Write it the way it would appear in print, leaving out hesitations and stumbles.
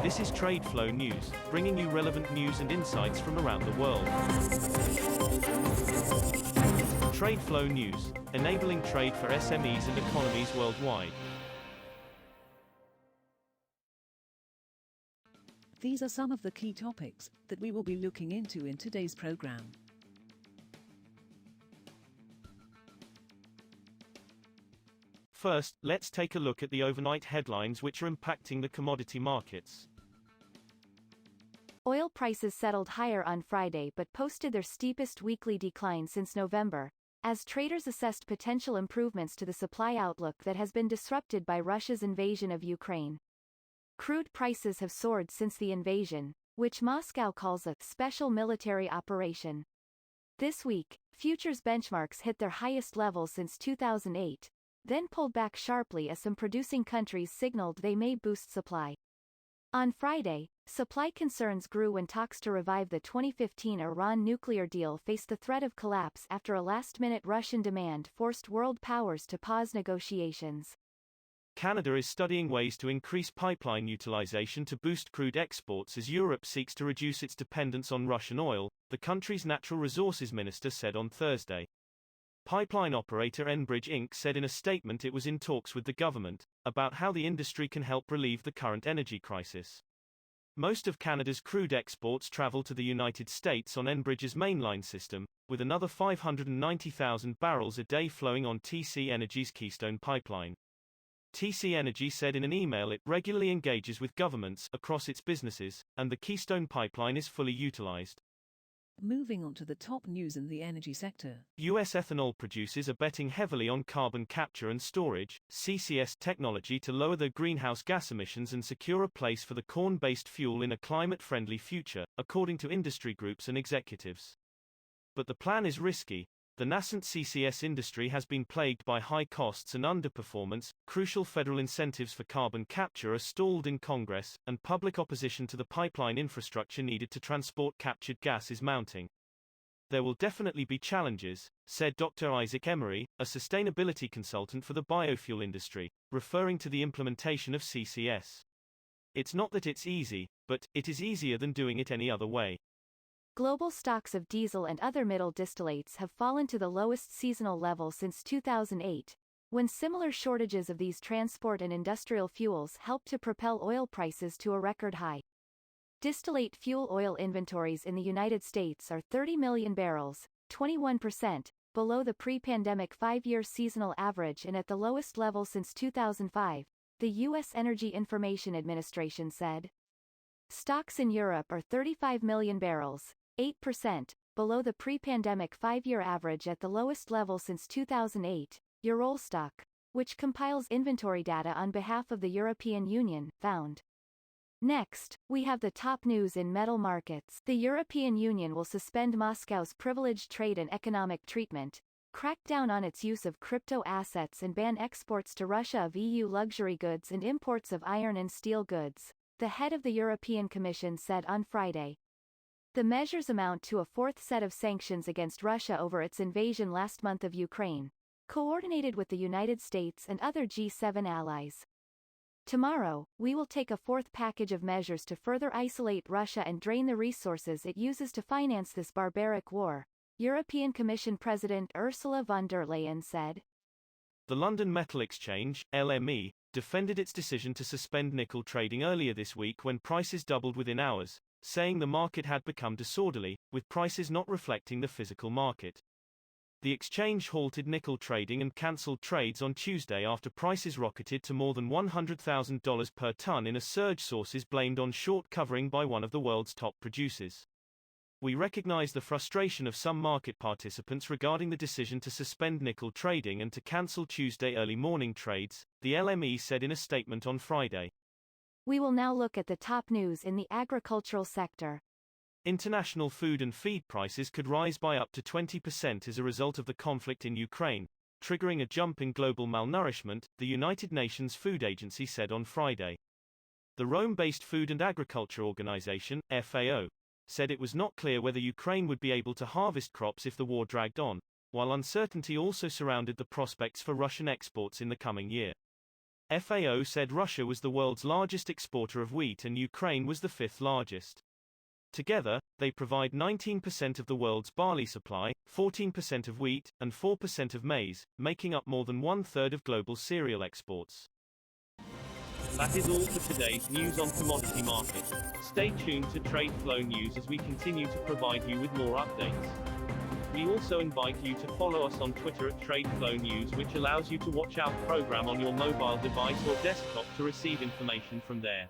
This is TradeFlow News, bringing you relevant news and insights from around the world. TradeFlow News, enabling trade for SMEs and economies worldwide. These are some of the key topics that we will be looking into in today's program. First, let's take a look at the overnight headlines which are impacting the commodity markets. Oil prices settled higher on Friday but posted their steepest weekly decline since November, as traders assessed potential improvements to the supply outlook that has been disrupted by Russia's invasion of Ukraine. Crude prices have soared since the invasion, which Moscow calls a special military operation. This week, futures benchmarks hit their highest levels since 2008, then pulled back sharply as some producing countries signaled they may boost supply. On Friday, supply concerns grew when talks to revive the 2015 Iran nuclear deal faced the threat of collapse after a last-minute Russian demand forced world powers to pause negotiations. Canada is studying ways to increase pipeline utilization to boost crude exports as Europe seeks to reduce its dependence on Russian oil, the country's natural resources minister said on Thursday. Pipeline operator Enbridge Inc. said in a statement it was in talks with the government about how the industry can help relieve the current energy crisis. Most of Canada's crude exports travel to the United States on Enbridge's mainline system, with another 590,000 barrels a day flowing on TC Energy's Keystone pipeline. TC Energy said in an email it regularly engages with governments across its businesses, and the Keystone pipeline is fully utilized. Moving on to the top news in the energy sector. U.S. ethanol producers are betting heavily on carbon capture and storage, CCS technology to lower their greenhouse gas emissions and secure a place for the corn-based fuel in a climate-friendly future, according to industry groups and executives. But the plan is risky. The nascent CCS industry has been plagued by high costs and underperformance, crucial federal incentives for carbon capture are stalled in Congress, and public opposition to the pipeline infrastructure needed to transport captured gas is mounting. There will definitely be challenges, said Dr. Isaac Emery, a sustainability consultant for the biofuel industry, referring to the implementation of CCS. It's not that it's easy, but it is easier than doing it any other way. Global stocks of diesel and other middle distillates have fallen to the lowest seasonal level since 2008, when similar shortages of these transport and industrial fuels helped to propel oil prices to a record high. Distillate fuel oil inventories in the United States are 30 million barrels, 21%, below the pre-pandemic 5-year seasonal average and at the lowest level since 2005, the U.S. Energy Information Administration said. Stocks in Europe are 35 million barrels, 8%, below the pre-pandemic 5-year average at the lowest level since 2008, Eurosstock, which compiles inventory data on behalf of the European Union, found. Next, we have the top news in metal markets. The European Union will suspend Moscow's privileged trade and economic treatment, crack down on its use of crypto assets and ban exports to Russia of EU luxury goods and imports of iron and steel goods, the head of the European Commission said on Friday. The measures amount to a fourth set of sanctions against Russia over its invasion last month of Ukraine, coordinated with the United States and other G7 allies. Tomorrow, we will take a fourth package of measures to further isolate Russia and drain the resources it uses to finance this barbaric war, European Commission President Ursula von der Leyen said. The London Metal Exchange, LME, defended its decision to suspend nickel trading earlier this week when prices doubled within hours, saying the market had become disorderly, with prices not reflecting the physical market. The exchange halted nickel trading and cancelled trades on Tuesday after prices rocketed to more than $100,000 per ton in a surge sources blamed on short covering by one of the world's top producers. We recognize the frustration of some market participants regarding the decision to suspend nickel trading and to cancel Tuesday early morning trades, the LME said in a statement on Friday. We will now look at the top news in the agricultural sector. International food and feed prices could rise by up to 20% as a result of the conflict in Ukraine, triggering a jump in global malnourishment, the United Nations Food Agency said on Friday. The Rome-based Food and Agriculture Organization, FAO, said it was not clear whether Ukraine would be able to harvest crops if the war dragged on, while uncertainty also surrounded the prospects for Russian exports in the coming year. FAO said Russia was the world's largest exporter of wheat and Ukraine was the fifth largest. Together, they provide 19% of the world's barley supply, 14% of wheat, and 4% of maize, making up more than one-third of global cereal exports. That is all for today's news on commodity markets. Stay tuned to TradeFlow News as we continue to provide you with more updates. We also invite you to follow us on Twitter at TradeFlow News, which allows you to watch our program on your mobile device or desktop to receive information from there.